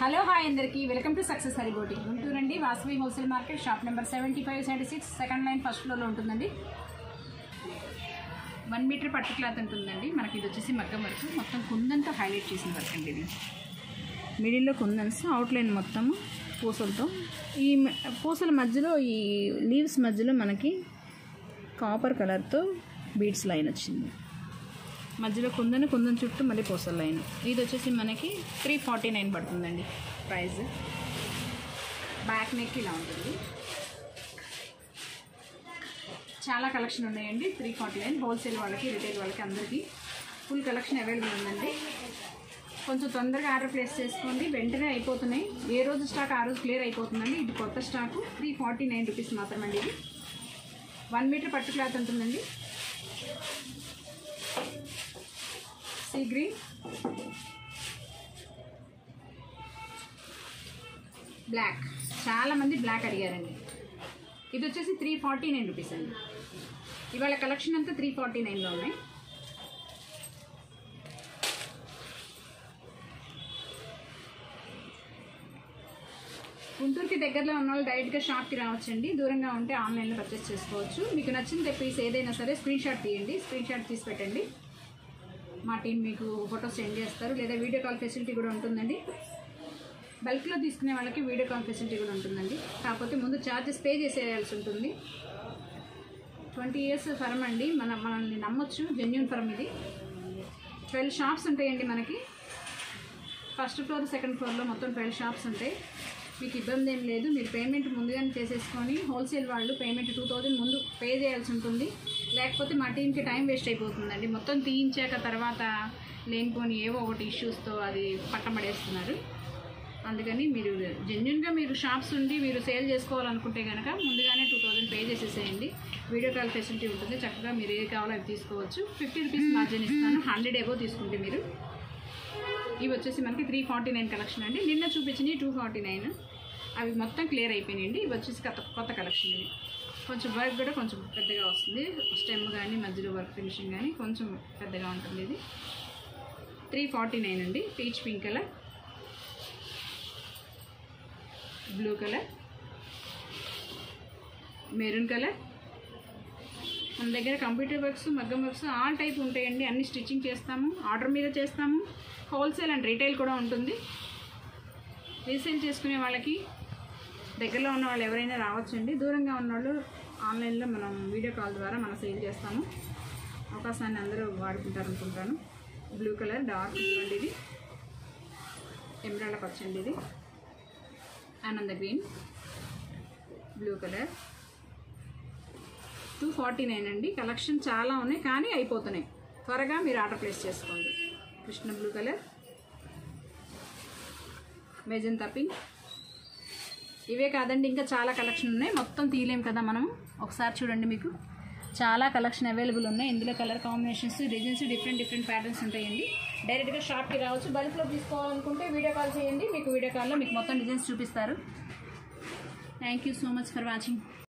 Hello hi అందరికీ welcome to success Hari boutique Guntur అండి. Vasavi wholesale market shop number 7576 second line first ఫ్లోర్లో ఉంటుందండి. 1 metre పట్టు క్లాత్ ఉంటుందండి. మనకి ఇది వచ్చేసి మగ్గం వర్క్, మొత్తం కుందంతో హైలైట్ చేసిన వర్క్ అండి. ఇది మిడిల్లో కుందన్స్, అవుట్లైన్ మొత్తం పూసలతో, ఈ పూసల మధ్యలో ఈ లీవ్స్ మధ్యలో మనకి కాపర్ కలర్తో బీడ్స్ లైన్ వచ్చింది. మధ్యలో కుందన్ చుట్టూ మళ్ళీ పూసల లైన్. ఇది వచ్చేసి మనకి 349 పడుతుందండి ప్రైస్. బ్యాక్ నెక్ ఇలా ఉంటుంది. చాలా కలెక్షన్ ఉన్నాయండి. 349 హోల్సేల్ వాళ్ళకి, రిటైల్ వాళ్ళకి అందరికీ ఫుల్ కలెక్షన్ అవైలబుల్ ఉందండి. కొంచెం తొందరగా ఆర్డర్ ప్లేస్ చేసుకోండి, వెంటనే అయిపోతున్నాయి. ఏ రోజు స్టాక్ ఆ రోజు క్లియర్ అయిపోతుందండి. ఇది కొత్త స్టాకు. 349 రూపీస్ మాత్రమండి. ఇది 1 మీటర్ పట్టు క్లాత్ ఉంటుందండి. సీ గ్రీన్, బ్లాక్, చాలామంది బ్లాక్ అడిగారండి. ఇది వచ్చేసి 349 రూపీస్ అండి. ఇవాళ కలెక్షన్ అంతా 349లో ఉన్నాయి. గుంటూరుకి దగ్గరలో ఉన్న వాళ్ళు డైరెక్ట్గా షాప్కి రావచ్చండి. దూరంగా ఉంటే ఆన్లైన్లో పర్చేస్ చేసుకోవచ్చు. మీకు నచ్చిన పీస్ ఏదైనా సరే స్క్రీన్ షాట్ తీయండి, స్క్రీన్ షాట్ తీసి పెట్టండి. మా టీం మీకు ఫొటోస్ సెండ్ చేస్తారు, లేదా వీడియో కాల్ ఫెసిలిటీ కూడా ఉంటుందండి. బల్క్లో తీసుకునే వాళ్ళకి వీడియో కాల్ ఫెసిలిటీ కూడా ఉంటుందండి. కాకపోతే ముందు ఛార్జెస్ పే చేసేయాల్సి ఉంటుంది. 20 years ఫర్మ్ అండి. మనల్ని నమ్మొచ్చు, జెన్యూన్ ఫర్మ్ ఇది. 12 షాప్స్ ఉంటాయండి మనకి. ఫస్ట్ ఫ్లోర్, సెకండ్ ఫ్లోర్లో మొత్తం 12 షాప్స్ ఉంటాయి. మీకు ఇబ్బంది ఏం లేదు. మీరు పేమెంట్ ముందుగానే చేసేసుకొని, హోల్సేల్ వాళ్ళు పేమెంట్ 2000 ముందు పే చేయాల్సి ఉంటుంది. లేకపోతే మా టీంకి టైం వేస్ట్ అయిపోతుందండి. మొత్తం తీయించాక తర్వాత లేనిపోని ఏవో ఒకటి ఇష్యూస్తో అది పట్టబడేస్తున్నారు. అందుకని మీరు జెన్యున్గా మీరు షాప్స్ ఉండి మీరు సేల్ చేసుకోవాలనుకుంటే కనుక ముందుగానే 2000 పే చేసేసేయండి. వీడియో కాల్ ఫెసిలిటీ ఉంటుంది. చక్కగా మీరు ఏది కావాలో అవి తీసుకోవచ్చు. 50 రూపీస్ మార్జిన్ ఇస్తాను. 100 ఎబో తీసుకుంటే మీరు. ఇవి వచ్చేసి మనకి 349 కలెక్షన్ అండి. నిన్న చూపించినవి 249, అవి మొత్తం క్లియర్ అయిపోయినాయండి. ఇవి వచ్చేసి కొత్త కలెక్షన్. ఇది కొంచెం వర్క్ కూడా కొంచెం పెద్దగా వస్తుంది. స్టెమ్ కానీ మధ్యలో వర్క్ ఫినిషింగ్ కానీ కొంచెం పెద్దగా ఉంటుంది. ఇది 349 అండి. Peach pink colour, blue colour, maroon colour. మన దగ్గర కంప్యూటర్ వర్క్స్, మగ్గం వర్క్స్ ఆల్ టైప్ ఉంటాయండి. అన్ని స్టిచ్చింగ్ చేస్తాము, ఆర్డర్ మీద చేస్తాము. హోల్సేల్ అండ్ రీటైల్ కూడా ఉంటుంది. రీసేల్ చేసుకునే వాళ్ళకి, దగ్గరలో ఉన్న వాళ్ళు ఎవరైనా రావచ్చండి. దూరంగా ఉన్నవాళ్ళు ఆన్లైన్లో మనం వీడియో కాల్ ద్వారా మనం సేల్ చేస్తాము. అవకాశాన్ని అందరూ వాడుకుంటారు అనుకుంటాను. బ్లూ కలర్, డార్క్ బ్లూ అండి. ఇది ఎమరాల్డ్ పచ్చండి. ఇది ఆనంద గ్రీన్, బ్లూ కలర్. 249 అండి. కలెక్షన్ చాలా ఉన్నాయి కానీ అయిపోతున్నాయి. త్వరగా మీరు ఆర్డర్ ప్లేస్ చేసుకోండి. Krishna blue colour, magenta pink. ఇవే కాదండి, ఇంకా చాలా కలెక్షన్ ఉన్నాయి. మొత్తం తీయలేం కదా మనం. ఒకసారి చూడండి, మీకు చాలా కలెక్షన్ అవైలబుల్ ఉన్నాయి. ఇందులో colour combinations, designs, different patterns ఉంటాయండి. డైరెక్ట్గా షాప్కి రావచ్చు. బల్క్లో తీసుకోవాలనుకుంటే వీడియో కాల్ చేయండి. మీకు వీడియో కాల్లో మీకు మొత్తం డిజైన్స్ చూపిస్తారు. Thank you so much for watching.